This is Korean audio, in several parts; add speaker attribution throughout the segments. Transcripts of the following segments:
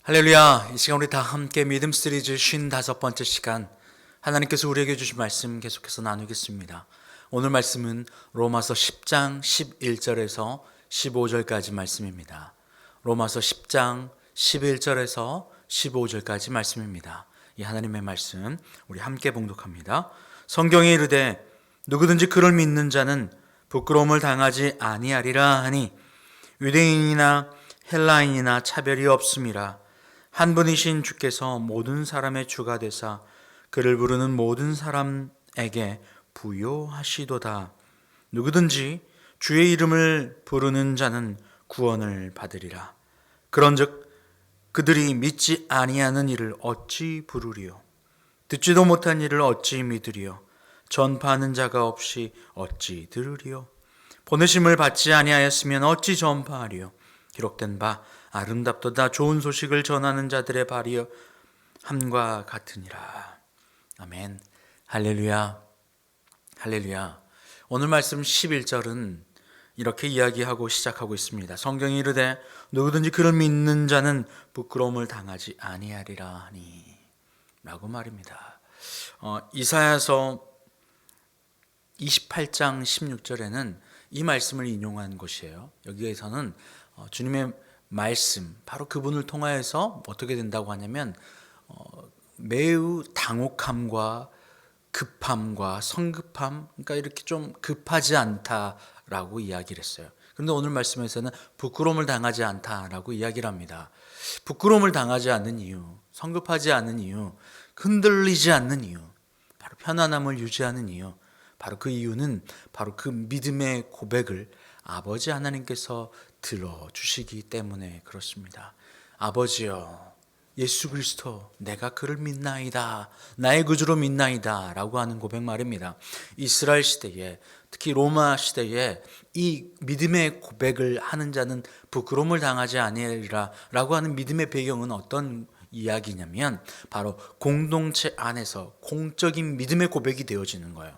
Speaker 1: 할렐루야. 이 시간 우리 다 함께 믿음 시리즈 55번째 시간, 하나님께서 우리에게 주신 말씀 계속해서 나누겠습니다. 오늘 말씀은 로마서 10장 11절에서 15절까지 말씀입니다. 로마서 10장 11절에서 15절까지 말씀입니다. 이 하나님의 말씀 우리 함께 봉독합니다. 성경에 이르되 누구든지 그를 믿는 자는 부끄러움을 당하지 아니하리라 하니 유대인이나 헬라인이나 차별이 없음이라. 한 분이신 주께서 모든 사람의 주가 되사 그를 부르는 모든 사람에게 부요하시도다. 누구든지 주의 이름을 부르는 자는 구원을 받으리라. 그런즉 그들이 믿지 아니하는 일을 어찌 부르리요? 듣지도 못한 일을 어찌 믿으리요? 전파하는 자가 없이 어찌 들으리요? 보내심을 받지 아니하였으면 어찌 전파하리요? 기록된 바 아름답도다 좋은 소식을 전하는 자들의 발이여 함과 같으니라. 아멘. 할렐루야. 할렐루야. 오늘 말씀 11절은 이렇게 이야기하고 시작하고 있습니다. 성경이 이르되 누구든지 그를 믿는 자는 부끄러움을 당하지 아니하리라 하니 라고 말입니다. 이사야서 28장 16절에는 이 말씀을 인용한 것이에요. 여기에서는 주님의 말씀, 바로 그분을 통하여서 어떻게 된다고 하냐면 매우 당혹함과 급함과 성급함, 그러니까 이렇게 좀 급하지 않다라고 이야기를 했어요. 그런데 오늘 말씀에서는 부끄러움을 당하지 않다라고 이야기를 합니다. 부끄러움을 당하지 않는 이유, 성급하지 않는 이유, 흔들리지 않는 이유, 바로 편안함을 유지하는 이유, 바로 그 이유는 바로 그 믿음의 고백을 아버지 하나님께서 들어주시기 때문에 그렇습니다. 아버지여, 예수 그리스도 내가 그를 믿나이다, 나의 구주로 믿나이다 라고 하는 고백 말입니다. 이스라엘 시대에, 특히 로마 시대에 이 믿음의 고백을 하는 자는 부끄러움을 당하지 아니하리라 라고 하는 믿음의 배경은 어떤 이야기냐면 바로 공동체 안에서 공적인 믿음의 고백이 되어지는 거예요.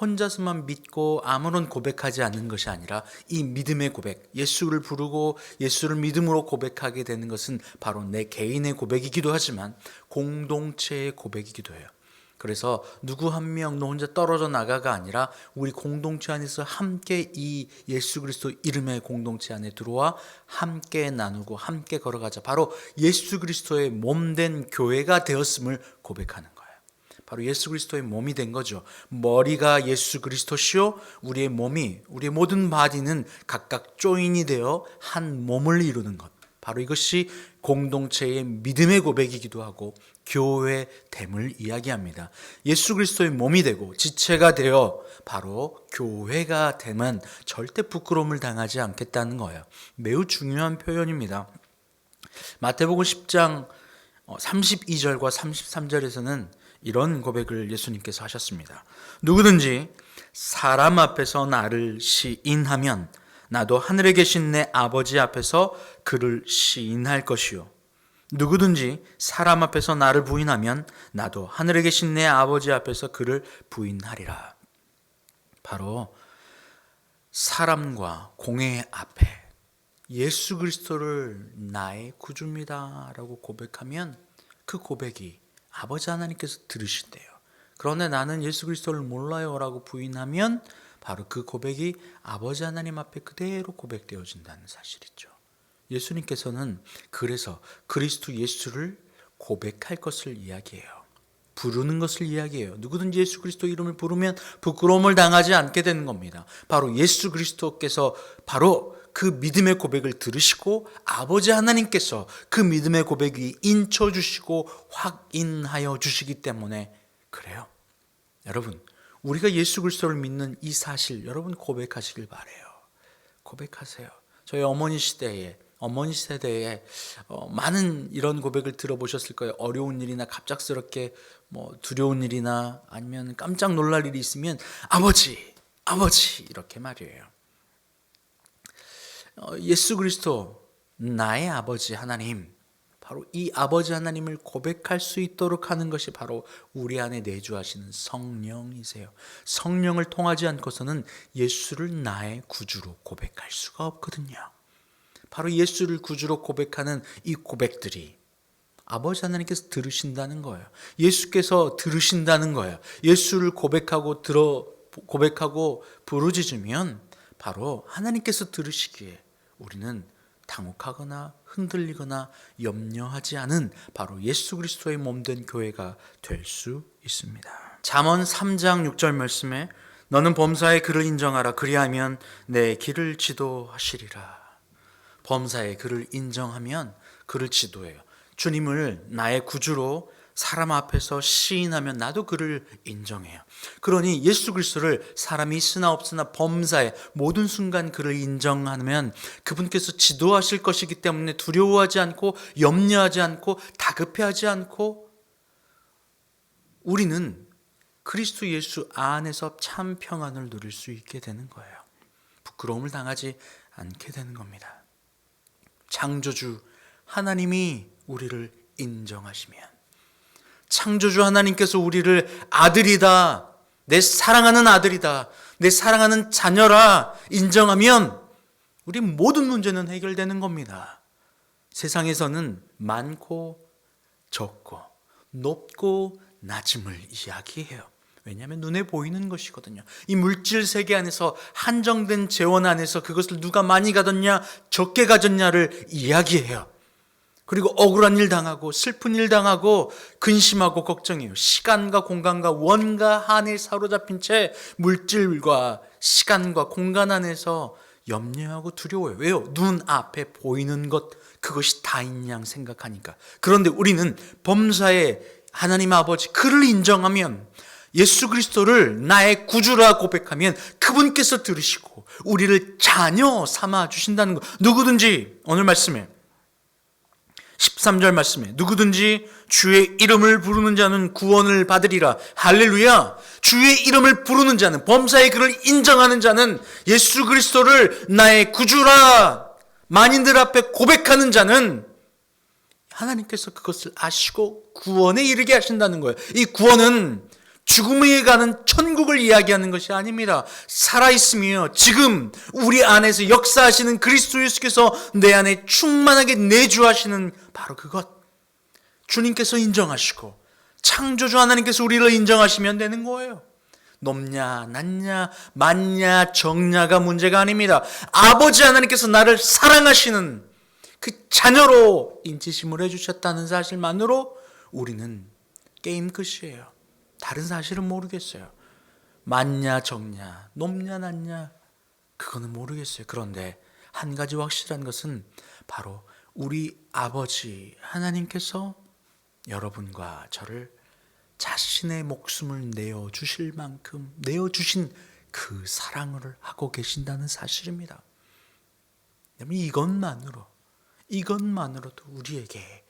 Speaker 1: 혼자서만 믿고 아무런 고백하지 않는 것이 아니라 이 믿음의 고백, 예수를 부르고 예수를 믿음으로 고백하게 되는 것은 바로 내 개인의 고백이기도 하지만 공동체의 고백이기도 해요. 그래서 누구 한 명 너 혼자 떨어져 나가가 아니라 우리 공동체 안에서 함께 이 예수 그리스도 이름의 공동체 안에 들어와 함께 나누고 함께 걸어가자. 바로 예수 그리스도의 몸된 교회가 되었음을 고백하는 거예요. 바로 예수 그리스도의 몸이 된 거죠. 머리가 예수 그리스도시요 우리의 몸이, 우리의 모든 바디는 각각 조인이 되어 한 몸을 이루는 것, 바로 이것이 공동체의 믿음의 고백이기도 하고 교회됨을 이야기합니다. 예수 그리스도의 몸이 되고 지체가 되어 바로 교회가 되면 절대 부끄러움을 당하지 않겠다는 거예요. 매우 중요한 표현입니다. 마태복음 10장 32절과 33절에서는 이런 고백을 예수님께서 하셨습니다. 누구든지 사람 앞에서 나를 시인하면 나도 하늘에 계신 내 아버지 앞에서 그를 시인할 것이요. 누구든지 사람 앞에서 나를 부인하면 나도 하늘에 계신 내 아버지 앞에서 그를 부인하리라. 바로 사람과 공회 앞에 예수 그리스도를 나의 구주입니다 라고 고백하면 그 고백이 아버지 하나님께서 들으신대요. 그런데 나는 예수 그리스도를 몰라요 라고 부인하면 바로 그 고백이 아버지 하나님 앞에 그대로 고백되어진다는 사실이죠. 예수님께서는 그래서 그리스도 예수를 고백할 것을 이야기해요. 부르는 것을 이야기해요. 누구든지 예수 그리스도 이름을 부르면 부끄러움을 당하지 않게 되는 겁니다. 바로 예수 그리스도께서 바로 그 믿음의 고백을 들으시고 아버지 하나님께서 그 믿음의 고백 위에 인쳐주시고 확인하여 주시기 때문에 그래요. 여러분, 우리가 예수 그리스도를 믿는 이 사실 여러분 고백하시길 바라요. 고백하세요. 저희 어머니 세대에 많은 이런 고백을 들어보셨을 거예요. 어려운 일이나 갑작스럽게 두려운 일이나 아니면 깜짝 놀랄 일이 있으면 아버지 이렇게 말이에요. 예수 그리스도 나의 아버지 하나님, 바로 이 아버지 하나님을 고백할 수 있도록 하는 것이 바로 우리 안에 내주하시는 성령이세요. 성령을 통하지 않고서는 예수를 나의 구주로 고백할 수가 없거든요. 바로 예수를 구주로 고백하는 이 고백들이 아버지 하나님께서 들으신다는 거예요. 예수께서 들으신다는 거예요. 예수를 고백하고 부르짖으면 바로 하나님께서 들으시기에 우리는 당혹하거나 흔들리거나 염려하지 않은 바로 예수 그리스도의 몸된 교회가 될 수 있습니다. 잠언 3장 6절 말씀에 너는 범사의 그를 인정하라. 그리하면 내 길을 지도하시리라. 범사의 그를 인정하면 그를 지도해요. 주님을 나의 구주로 사람 앞에서 시인하면 나도 그를 인정해요. 그러니 예수 그리스도를 사람이 있으나 없으나 범사의 모든 순간 그를 인정하면 그분께서 지도하실 것이기 때문에 두려워하지 않고 염려하지 않고 다급해하지 않고 우리는 그리스도 예수 안에서 참 평안을 누릴 수 있게 되는 거예요. 부끄러움을 당하지 않게 되는 겁니다. 창조주 하나님이 우리를 인정하시면, 창조주 하나님께서 우리를 아들이다, 내 사랑하는 아들이다, 내 사랑하는 자녀라 인정하면 우리 모든 문제는 해결되는 겁니다. 세상에서는 많고 적고 높고 낮음을 이야기해요. 왜냐하면 눈에 보이는 것이거든요. 이 물질 세계 안에서 한정된 재원 안에서 그것을 누가 많이 가졌냐 적게 가졌냐를 이야기해요. 그리고 억울한 일 당하고 슬픈 일 당하고 근심하고 걱정해요. 시간과 공간과 원과 한에 사로잡힌 채 물질과 시간과 공간 안에서 염려하고 두려워요. 왜요? 눈앞에 보이는 것 그것이 다인 양 생각하니까. 그런데 우리는 범사에 하나님 아버지 그를 인정하면, 예수 그리스도를 나의 구주라 고백하면 그분께서 들으시고 우리를 자녀 삼아 주신다는 것. 누구든지 오늘 말씀에 13절 말씀에 누구든지 주의 이름을 부르는 자는 구원을 받으리라. 할렐루야. 주의 이름을 부르는 자는, 범사의 그를 인정하는 자는, 예수 그리스도를 나의 구주라 만인들 앞에 고백하는 자는 하나님께서 그것을 아시고 구원에 이르게 하신다는 거예요. 이 구원은 죽음에 가는 천국을 이야기하는 것이 아닙니다. 살아있으며 지금 우리 안에서 역사하시는 그리스도 예수께서 내 안에 충만하게 내주하시는 바로 그것, 주님께서 인정하시고 창조주 하나님께서 우리를 인정하시면 되는 거예요. 높냐 낮냐 많냐 적냐가 문제가 아닙니다. 아버지 하나님께서 나를 사랑하시는 그 자녀로 인지심을 해주셨다는 사실만으로 우리는 게임 끝이에요. 다른 사실은 모르겠어요. 많냐 적냐 높냐 낮냐 그거는 모르겠어요. 그런데 한 가지 확실한 것은 바로 우리 아버지 하나님께서 여러분과 저를 자신의 목숨을 내어주실 만큼 내어주신 그 사랑을 하고 계신다는 사실입니다. 이것만으로도 우리에게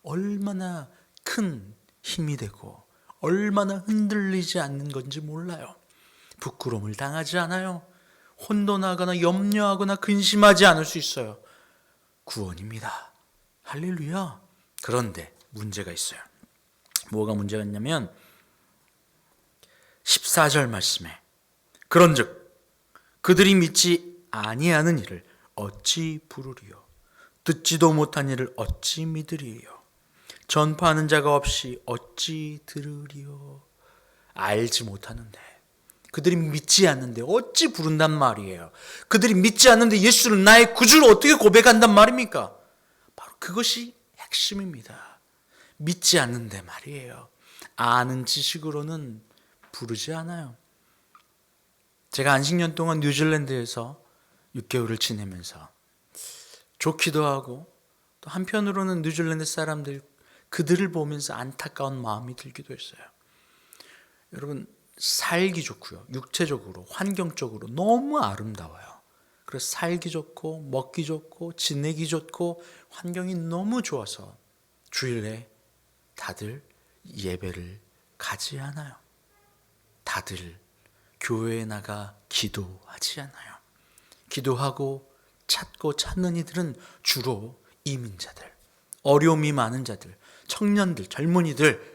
Speaker 1: 얼마나 큰 힘이 되고 얼마나 흔들리지 않는 건지 몰라요. 부끄러움을 당하지 않아요. 혼돈하거나 염려하거나 근심하지 않을 수 있어요. 구원입니다. 할렐루야. 그런데 문제가 있어요. 뭐가 문제가 있냐면 14절 말씀에 그런즉 그들이 믿지 아니하는 일을 어찌 부르리요? 듣지도 못한 일을 어찌 믿으리요? 전파하는 자가 없이 어찌 들으리요? 알지 못하는데, 그들이 믿지 않는데 어찌 부른단 말이에요. 그들이 믿지 않는데 예수를 나의 구주로 어떻게 고백한단 말입니까? 바로 그것이 핵심입니다. 믿지 않는데 말이에요. 아는 지식으로는 부르지 않아요. 제가 안식년 동안 뉴질랜드에서 6개월을 지내면서 좋기도 하고 또 한편으로는 뉴질랜드 사람들 그들을 보면서 안타까운 마음이 들기도 했어요. 여러분, 살기 좋고요. 육체적으로, 환경적으로 너무 아름다워요. 그래서 살기 좋고 먹기 좋고 지내기 좋고 환경이 너무 좋아서 주일에 다들 예배를 가지 않아요. 다들 교회에 나가 기도하지 않아요. 기도하고 찾고 찾는 이들은 주로 이민자들, 어려움이 많은 자들, 청년들, 젊은이들,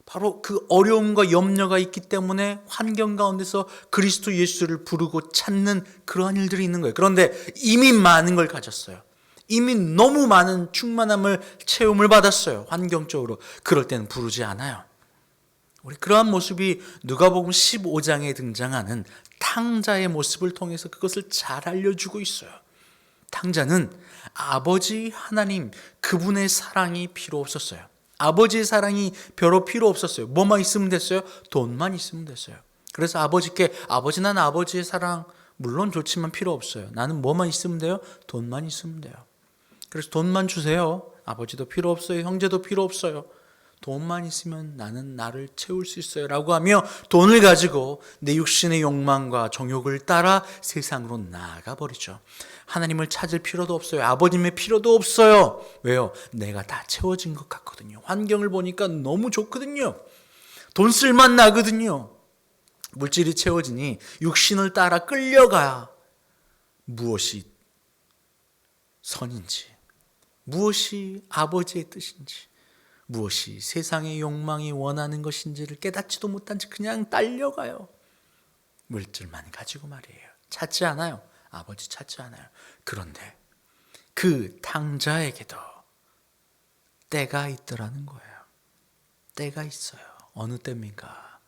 Speaker 1: 바로 그 어려움과 염려가 있기 때문에 환경 가운데서 그리스도 예수를 부르고 찾는 그러한 일들이 있는 거예요. 그런데 이미 많은 걸 가졌어요. 이미 너무 많은 충만함을 체험을 받았어요. 환경적으로. 그럴 때는 부르지 않아요. 우리 그러한 모습이 누가복음 15장에 등장하는 탕자의 모습을 통해서 그것을 잘 알려주고 있어요. 탕자는 아버지 하나님 그분의 사랑이 필요 없었어요. 아버지의 사랑이 별로 필요 없었어요. 뭐만 있으면 됐어요? 돈만 있으면 됐어요. 그래서 아버지께 아버지 난 아버지의 사랑 물론 좋지만 필요 없어요. 나는 뭐만 있으면 돼요? 돈만 있으면 돼요. 그래서 돈만 주세요. 아버지도 필요 없어요. 형제도 필요 없어요. 돈만 있으면 나는 나를 채울 수 있어요 라고 하며 돈을 가지고 내 육신의 욕망과 정욕을 따라 세상으로 나아가 버리죠. 하나님을 찾을 필요도 없어요. 아버님의 필요도 없어요. 왜요? 내가 다 채워진 것 같거든요. 환경을 보니까 너무 좋거든요. 돈 쓸만 나거든요. 물질이 채워지니 육신을 따라 끌려가 무엇이 선인지, 무엇이 아버지의 뜻인지, 무엇이 세상의 욕망이 원하는 것인지를 깨닫지도 못한 채 그냥 딸려가요. 물질만 가지고 말이에요. 찾지 않아요. 아버지 찾지 않아요. 그런데 그 탕자에게도 때가 있더라는 거예요. 때가 있어요. 어느 때입니까?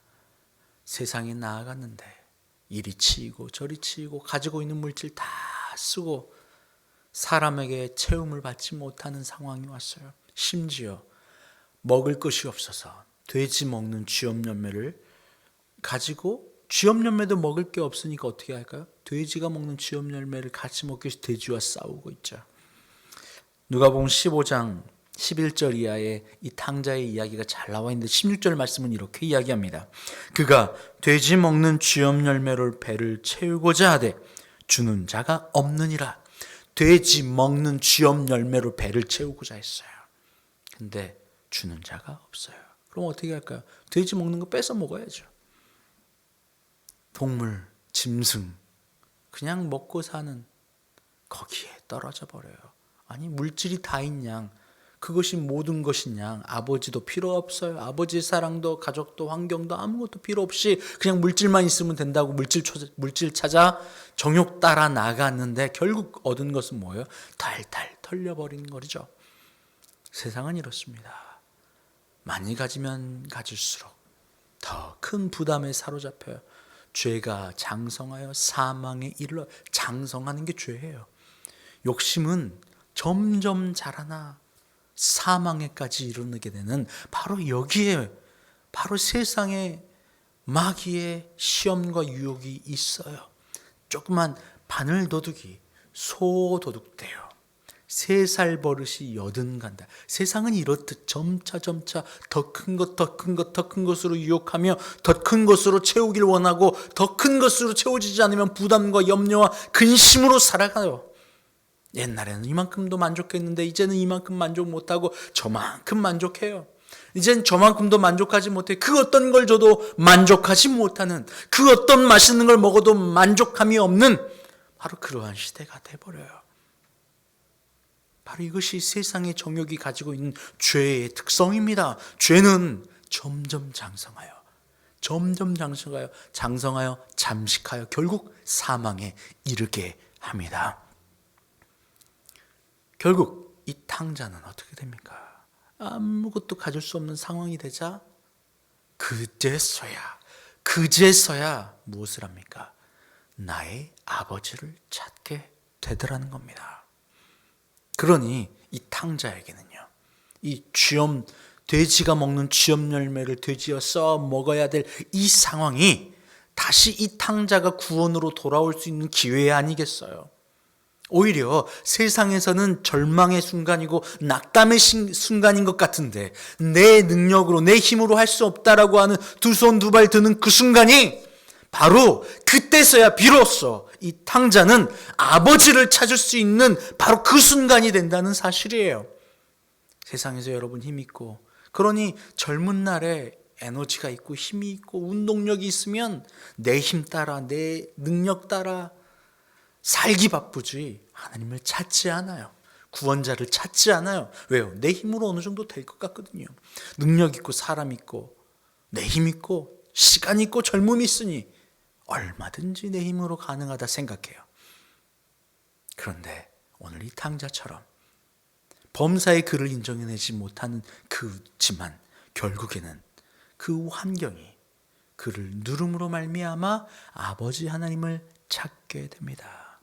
Speaker 1: 세상에 나아갔는데 이리 치이고 저리 치이고 가지고 있는 물질 다 쓰고 사람에게 채움을 받지 못하는 상황이 왔어요. 심지어 먹을 것이 없어서 돼지 먹는 쥐염열매를 가지고 쥐염열매도 먹을 게 없으니까 어떻게 할까요? 돼지가 먹는 쥐염열매를 같이 먹기 위해서 돼지와 싸우고 있죠. 누가복음 15장 11절 이하에 이 탕자의 이야기가 잘 나와 있는데 16절 말씀은 이렇게 이야기합니다. 그가 돼지 먹는 쥐염열매로 배를 채우고자 하되 주는 자가 없느니라. 돼지 먹는 쥐염열매로 배를 채우고자 했어요. 근데 주는 자가 없어요. 그럼 어떻게 할까요? 돼지 먹는 거 뺏어 먹어야죠. 동물, 짐승 그냥 먹고 사는 거기에 떨어져 버려요. 아니 물질이 다인 양 그것이 모든 것인 양 아버지도 필요 없어요. 아버지의 사랑도 가족도 환경도 아무것도 필요 없이 그냥 물질만 있으면 된다고 물질 찾아 정욕 따라 나갔는데 결국 얻은 것은 뭐예요? 탈탈 털려버린 거죠. 세상은 이렇습니다. 많이 가지면 가질수록 더 큰 부담에 사로잡혀요. 죄가 장성하여 사망에 이르러 장성하는 게 죄예요. 욕심은 점점 자라나 사망에까지 이르게 되는 바로 여기에 바로 세상에 마귀의 시험과 유혹이 있어요. 조그만 바늘 도둑이 소 도둑돼요. 3살 버릇이 80 간다. 세상은 이렇듯 점차 더 큰 것, 더 큰 것, 더 큰 것으로 유혹하며 더 큰 것으로 채우길 원하고 더 큰 것으로 채워지지 않으면 부담과 염려와 근심으로 살아가요. 옛날에는 이만큼도 만족했는데 이제는 이만큼 만족 못하고 저만큼 만족해요. 이젠 저만큼도 만족하지 못해. 그 어떤 걸 줘도 만족하지 못하는, 그 어떤 맛있는 걸 먹어도 만족함이 없는 바로 그러한 시대가 돼버려요. 바로 이것이 세상의 정욕이 가지고 있는 죄의 특성입니다. 죄는 점점 장성하여 잠식하여 결국 사망에 이르게 합니다. 결국 이 탕자는 어떻게 됩니까? 아무것도 가질 수 없는 상황이 되자 그제서야 무엇을 합니까? 나의 아버지를 찾게 되더라는 겁니다. 그러니 이 탕자에게는요, 이 돼지가 먹는 쥐염 열매를 돼지와 써 먹어야 될 이 상황이 다시 이 탕자가 구원으로 돌아올 수 있는 기회 아니겠어요? 오히려 세상에서는 절망의 순간이고 낙담의 순간인 것 같은데 내 능력으로 내 힘으로 할 수 없다라고 하는 두 손 두 발 드는 그 순간이 바로 그때서야 비로소 이 탕자는 아버지를 찾을 수 있는 바로 그 순간이 된다는 사실이에요. 세상에서 여러분 힘 있고 그러니 젊은 날에 에너지가 있고 힘이 있고 운동력이 있으면 내 힘 따라 내 능력 따라 살기 바쁘지 하나님을 찾지 않아요. 구원자를 찾지 않아요. 왜요? 내 힘으로 어느 정도 될 것 같거든요. 능력 있고 사람 있고 내 힘 있고 시간 있고 젊음이 있으니 얼마든지 내 힘으로 가능하다 생각해요. 그런데 오늘 이 탕자처럼 범사의 그를 인정해내지 못하는 그지만 결국에는 그 환경이 그를 누름으로 말미암아 아버지 하나님을 찾게 됩니다.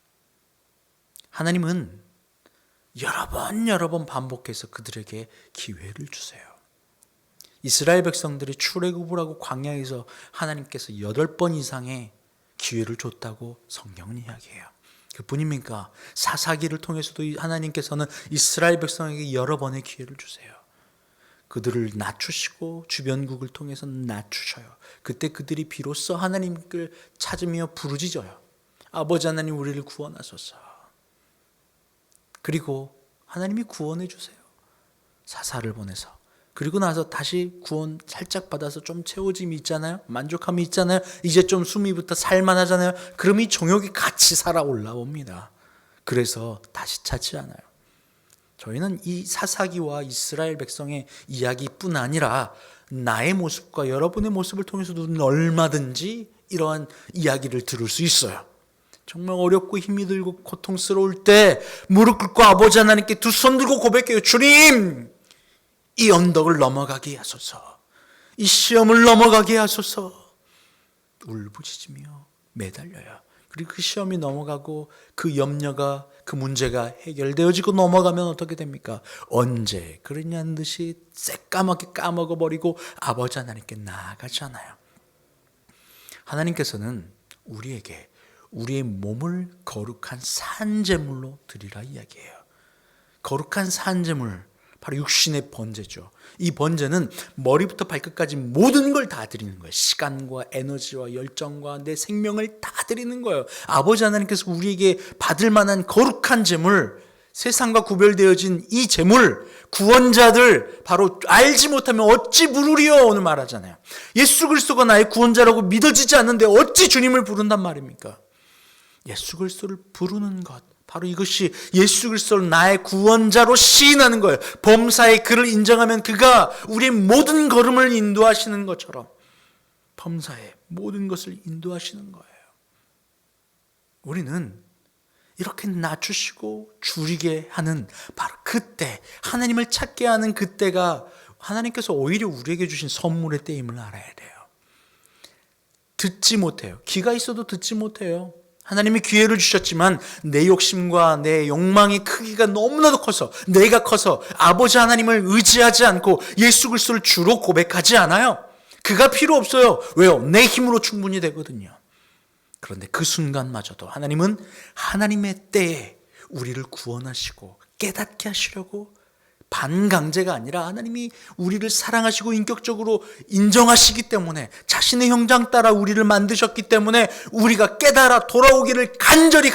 Speaker 1: 하나님은 여러 번 반복해서 그들에게 기회를 주세요. 이스라엘 백성들이 출애굽을 하고 광야에서 하나님께서 8번 이상의 기회를 줬다고 성경은 이야기해요. 그뿐입니까? 사사기를 통해서도 하나님께서는 이스라엘 백성에게 여러 번의 기회를 주세요. 그들을 낮추시고 주변국을 통해서 낮추셔요. 그때 그들이 비로소 하나님을 찾으며 부르짖어요. 아버지 하나님, 우리를 구원하소서. 그리고 하나님이 구원해 주세요. 사사를 보내서. 그리고 나서 다시 구원 살짝 받아서 좀 채워짐이 있잖아요. 만족함이 있잖아요. 이제 좀 숨이 붙어 살만하잖아요. 그럼 이 정욕이 같이 살아 올라옵니다. 그래서 다시 찾지 않아요. 저희는 이 사사기와 이스라엘 백성의 이야기뿐 아니라 나의 모습과 여러분의 모습을 통해서도 얼마든지 이러한 이야기를 들을 수 있어요. 정말 어렵고 힘이 들고 고통스러울 때 무릎 꿇고 아버지 하나님께 두 손 들고 고백해요. 주님, 이 언덕을 넘어가게 하소서. 이 시험을 넘어가게 하소서. 울부짖으며 매달려요. 그리고 그 시험이 넘어가고 그 염려가, 그 문제가 해결되어지고 넘어가면 어떻게 됩니까? 언제 그러냐는 듯이 새까맣게 까먹어버리고 아버지 하나님께 나아가잖아요. 하나님께서는 우리에게 우리의 몸을 거룩한 산제물로 드리라 이야기해요. 거룩한 산제물, 바로 육신의 번제죠. 이 번제는 머리부터 발끝까지 모든 걸 다 드리는 거예요. 시간과 에너지와 열정과 내 생명을 다 드리는 거예요. 아버지 하나님께서 우리에게 받을 만한 거룩한 제물, 세상과 구별되어진 이 제물, 구원자들 바로 알지 못하면 어찌 부르리요 오늘 말하잖아요. 예수 그리스도가 나의 구원자라고 믿어지지 않는데 어찌 주님을 부른단 말입니까? 예수 그리스도를 부르는 것, 바로 이것이 예수 그리스도를 나의 구원자로 시인하는 거예요. 범사의 그를 인정하면 그가 우리의 모든 걸음을 인도하시는 것처럼 범사의 모든 것을 인도하시는 거예요. 우리는 이렇게 낮추시고 줄이게 하는 바로 그때, 하나님을 찾게 하는 그때가 하나님께서 오히려 우리에게 주신 선물의 때임을 알아야 돼요. 듣지 못해요. 귀가 있어도 듣지 못해요. 하나님이 기회를 주셨지만 내 욕심과 내 욕망의 크기가 너무나도 커서, 내가 커서 아버지 하나님을 의지하지 않고 예수 그리스도를 주로 고백하지 않아요. 그가 필요 없어요. 왜요? 내 힘으로 충분히 되거든요. 그런데 그 순간마저도 하나님은 하나님의 때에 우리를 구원하시고 깨닫게 하시려고, 반강제가 아니라 하나님이 우리를 사랑하시고 인격적으로 인정하시기 때문에, 자신의 형상 따라 우리를 만드셨기 때문에 우리가 깨달아 돌아오기를 간절히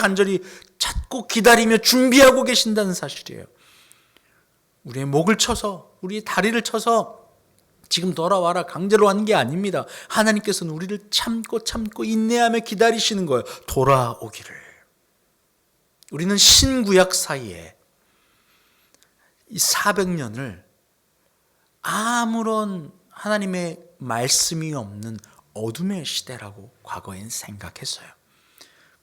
Speaker 1: 찾고 기다리며 준비하고 계신다는 사실이에요. 우리의 목을 쳐서, 우리의 다리를 쳐서 지금 돌아와라 강제로 하는 게 아닙니다. 하나님께서는 우리를 참고 인내하며 기다리시는 거예요. 돌아오기를. 우리는 신구약 사이에 이 400년을 아무런 하나님의 말씀이 없는 어둠의 시대라고 과거엔 생각했어요.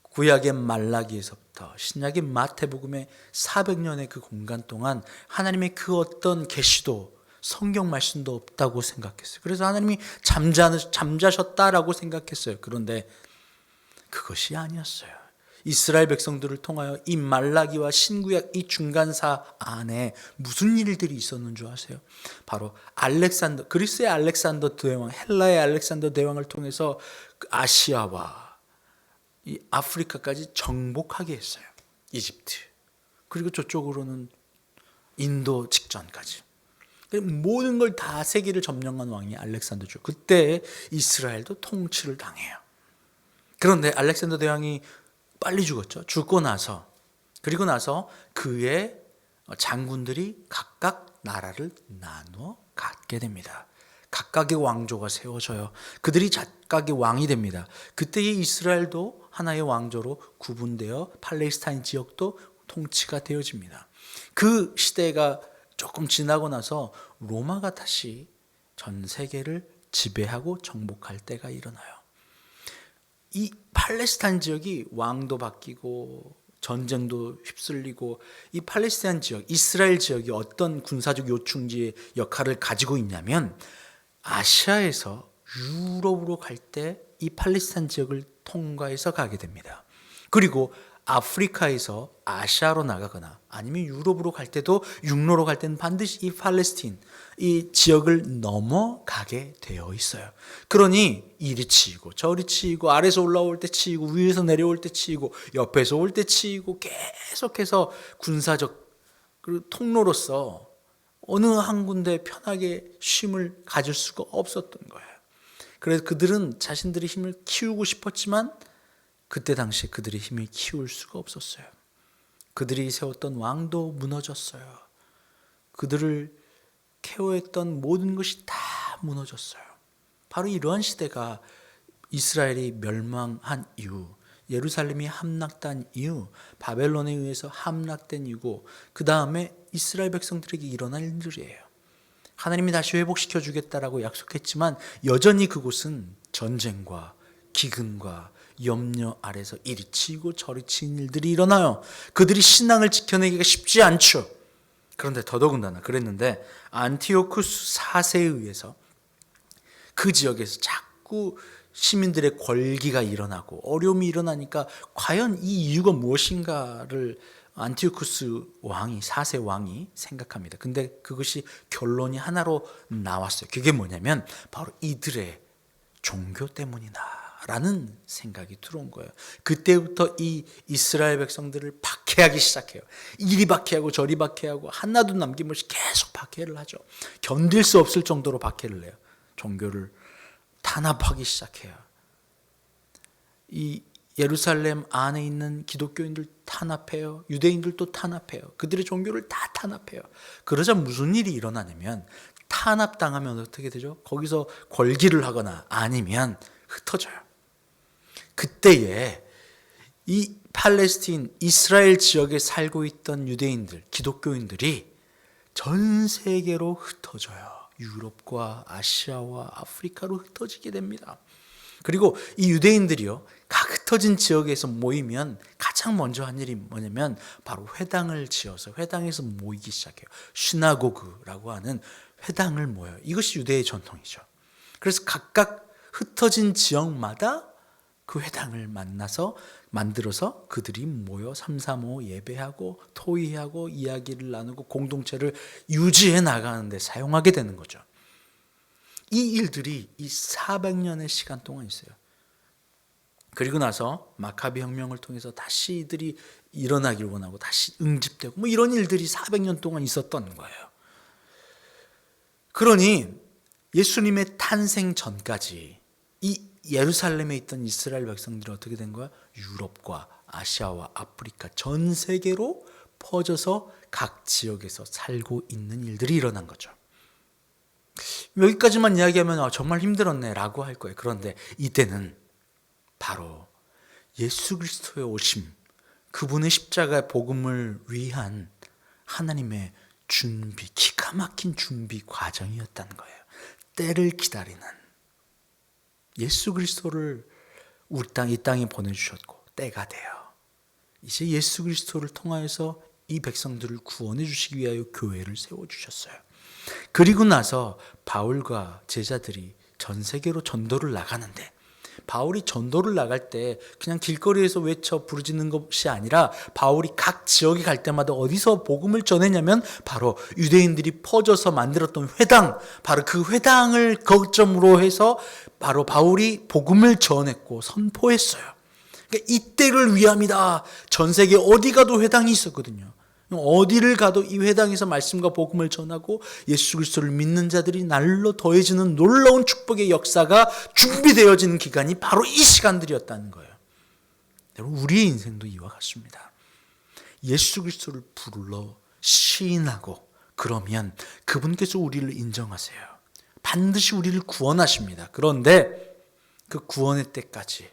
Speaker 1: 구약의 말라기에서부터 신약의 마태복음의 400년의 그 공간 동안 하나님의 그 어떤 계시도, 성경 말씀도 없다고 생각했어요. 그래서 하나님이 잠자셨다라고 생각했어요. 그런데 그것이 아니었어요. 이스라엘 백성들을 통하여 이 말라기와 신구약 이 중간사 안에 무슨 일들이 있었는 줄 아세요? 바로 그리스의 알렉산더 대왕, 헬라의 알렉산더 대왕을 통해서 아시아와 이 아프리카까지 정복하게 했어요. 이집트. 그리고 저쪽으로는 인도 직전까지. 모든 걸 다 세계를 점령한 왕이 알렉산더죠. 그때 이스라엘도 통치를 당해요. 그런데 알렉산더 대왕이 빨리 죽었죠. 그리고 나서 그의 장군들이 각각 나라를 나누어 갖게 됩니다. 각각의 왕조가 세워져요. 그들이 각각의 왕이 됩니다. 그때의 이스라엘도 하나의 왕조로 구분되어 팔레스타인 지역도 통치가 되어집니다. 그 시대가 조금 지나고 나서 로마가 다시 전 세계를 지배하고 정복할 때가 일어나요. 이 팔레스타인 지역이 왕도 바뀌고 전쟁도 휩쓸리고 이 팔레스타인 지역, 이스라엘 지역이 어떤 군사적 요충지의 역할을 가지고 있냐면 아시아에서 유럽으로 갈 때 이 팔레스타인 지역을 통과해서 가게 됩니다. 그리고 아프리카에서 아시아로 나가거나 아니면 유럽으로 갈 때도 육로로 갈 때는 반드시 이 팔레스틴 이 지역을 넘어가게 되어 있어요. 그러니 이리 치이고 저리 치이고 아래서 올라올 때 치이고 위에서 내려올 때 치이고 옆에서 올 때 치이고 계속해서 군사적 통로로서 어느 한 군데 편하게 쉼을 가질 수가 없었던 거예요. 그래서 그들은 자신들의 힘을 키우고 싶었지만 그때 당시에 그들의 힘을 키울 수가 없었어요. 그들이 세웠던 왕도 무너졌어요. 그들을 케어했던 모든 것이 다 무너졌어요. 바로 이러한 시대가 이스라엘이 멸망한 이후, 예루살렘이 함락된 이후, 바벨론에 의해서 함락된 이후, 그 다음에 이스라엘 백성들에게 일어난 일들이에요. 하나님이 다시 회복시켜 주겠다라고 약속했지만 여전히 그곳은 전쟁과 기근과 염려 아래서 이리 치이고 저리 치인 일들이 일어나요. 그들이 신앙을 지켜내기가 쉽지 않죠. 그런데 더더군다나 그랬는데 안티오쿠스 4세에 의해서 그 지역에서 자꾸 시민들의 권기가 일어나고 어려움이 일어나니까 과연 이 이유가 무엇인가를 안티오쿠스 왕이 4세 왕이 생각합니다. 근데 그것이 결론이 하나로 나왔어요. 그게 뭐냐면 바로 이들의 종교 때문이다라는 생각이 들어온 거예요. 그때부터 이 이스라엘 백성들을 박해하기 시작해요. 이리 박해하고 저리 박해하고 하나도 남김없이 계속 박해를 하죠. 견딜 수 없을 정도로 박해를 해요. 종교를 탄압하기 시작해요. 이 예루살렘 안에 있는 기독교인들 탄압해요. 유대인들도 탄압해요. 그들의 종교를 다 탄압해요. 그러자 무슨 일이 일어나냐면 탄압당하면 어떻게 되죠? 거기서 궐기를 하거나 아니면 흩어져요. 그때에 이 팔레스틴, 이스라엘 지역에 살고 있던 유대인들, 기독교인들이 전 세계로 흩어져요. 유럽과 아시아와 아프리카로 흩어지게 됩니다. 그리고 이 유대인들이요, 각 흩어진 지역에서 모이면 가장 먼저 한 일이 뭐냐면 바로 회당을 지어서 회당에서 모이기 시작해요. 시나고그라고 하는 회당을 모여요. 이것이 유대의 전통이죠. 그래서 각각 흩어진 지역마다 그 회당을 만들어서 그들이 모여 삼삼오오 예배하고 토의하고 이야기를 나누고 공동체를 유지해 나가는 데 사용하게 되는 거죠. 이 일들이 이 400년의 시간 동안 있어요. 그리고 나서 마카비 혁명을 통해서 다시 이들이 일어나길 원하고 다시 응집되고 이런 일들이 400년 동안 있었던 거예요. 그러니 예수님의 탄생 전까지 이 예루살렘에 있던 이스라엘 백성들이 어떻게 된 거야? 유럽과 아시아와 아프리카 전 세계로 퍼져서 각 지역에서 살고 있는 일들이 일어난 거죠. 여기까지만 이야기하면 정말 힘들었네 라고 할 거예요. 그런데 이때는 바로 예수 그리스도의 오심, 그분의 십자가의 복음을 위한 하나님의 준비, 기가 막힌 준비 과정이었다는 거예요. 때를 기다리는 예수 그리스도를 이 땅에 보내주셨고 때가 돼요. 이제 예수 그리스도를 통하여서 이 백성들을 구원해 주시기 위하여 교회를 세워주셨어요. 그리고 나서 바울과 제자들이 전 세계로 전도를 나가는데 바울이 전도를 나갈 때 그냥 길거리에서 외쳐 부르짖는 것이 아니라 바울이 각 지역에 갈 때마다 어디서 복음을 전했냐면 바로 유대인들이 퍼져서 만들었던 회당, 바로 그 회당을 거점으로 해서 바로 바울이 복음을 전했고 선포했어요. 그러니까 이때를 위함이다. 전 세계 어디 가도 회당이 있었거든요. 어디를 가도 이 회당에서 말씀과 복음을 전하고 예수 그리스도를 믿는 자들이 날로 더해지는 놀라운 축복의 역사가 준비되어지는 기간이 바로 이 시간들이었다는 거예요. 여러분, 우리의 인생도 이와 같습니다. 예수 그리스도를 불러 시인하고 그러면 그분께서 우리를 인정하세요. 반드시 우리를 구원하십니다. 그런데 그 구원의 때까지,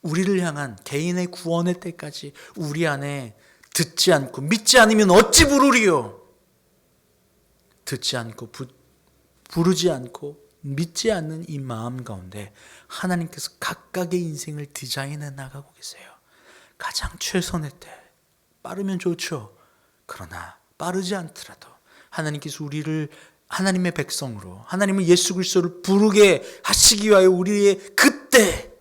Speaker 1: 우리를 향한 개인의 구원의 때까지 우리 안에 듣지 않고 믿지 않으면 어찌 부르리요? 듣지 않고 부르지 않고 믿지 않는 이 마음 가운데 하나님께서 각각의 인생을 디자인해 나가고 계세요. 가장 최선의 때, 빠르면 좋죠. 그러나 빠르지 않더라도 하나님께서 우리를 하나님의 백성으로 하나님은 예수 그리스도를 부르게 하시기 위하여 우리의 그때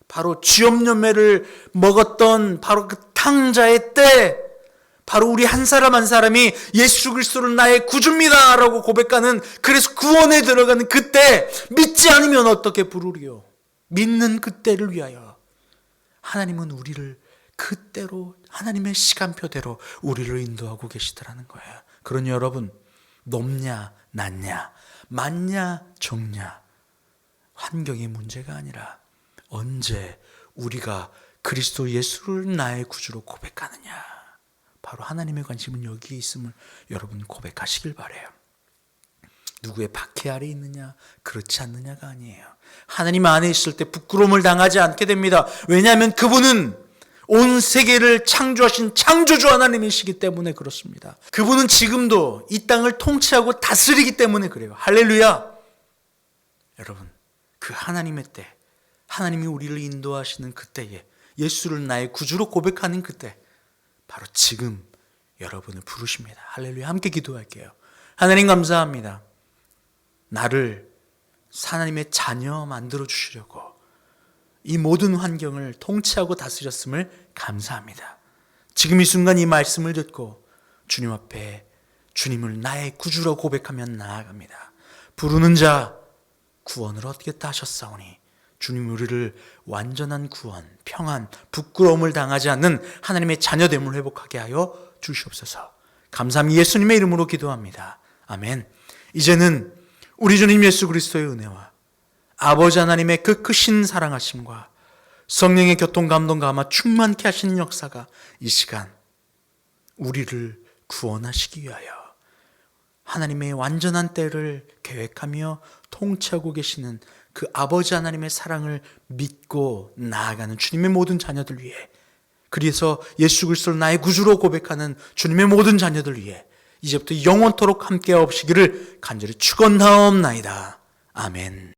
Speaker 1: 바로 쥐염염매를 먹었던 바로 그 탕자의 때 바로 우리 한 사람 한 사람이 예수 그리스도를 나의 구주입니다 라고 고백하는 그래서 구원에 들어가는 그때 믿지 않으면 어떻게 부르리요. 믿는 그때를 위하여 하나님은 우리를 그때로 하나님의 시간표대로 우리를 인도하고 계시더라는 거예요. 그러니 여러분 높냐 낮냐 많냐 적냐 환경의 문제가 아니라 언제 우리가 그리스도 예수를 나의 구주로 고백하느냐 바로 하나님의 관심은 여기에 있음을 여러분 고백하시길 바라요. 누구의 박해 아래 있느냐 그렇지 않느냐가 아니에요. 하나님 안에 있을 때 부끄러움을 당하지 않게 됩니다. 왜냐하면 그분은 온 세계를 창조하신 창조주 하나님이시기 때문에 그렇습니다. 그분은 지금도 이 땅을 통치하고 다스리기 때문에 그래요. 할렐루야. 여러분 그 하나님의 때 하나님이 우리를 인도하시는 그때에 예수를 나의 구주로 고백하는 그때 바로 지금 여러분을 부르십니다. 할렐루야. 함께 기도할게요. 하나님 감사합니다. 나를 하나님의 자녀 만들어 주시려고 이 모든 환경을 통치하고 다스렸음을 감사합니다. 지금 이 순간 이 말씀을 듣고 주님 앞에 주님을 나의 구주로 고백하며 나아갑니다. 부르는 자 구원을 얻겠다 하셨사오니 주님 우리를 완전한 구원, 평안, 부끄러움을 당하지 않는 하나님의 자녀됨을 회복하게 하여 주시옵소서. 감사합니다. 예수님의 이름으로 기도합니다. 아멘. 이제는 우리 주님 예수 그리스도의 은혜와 아버지 하나님의 그 크신 사랑하심과 성령의 교통 감동과 아마 충만케 하시는 역사가 이 시간 우리를 구원하시기 위하여 하나님의 완전한 때를 계획하며 통치하고 계시는 그 아버지 하나님의 사랑을 믿고 나아가는 주님의 모든 자녀들 위해 그래서 예수 그리스도를 나의 구주로 고백하는 주님의 모든 자녀들 위해 이제부터 영원토록 함께 하옵시기를 간절히 축원하옵나이다. 아멘.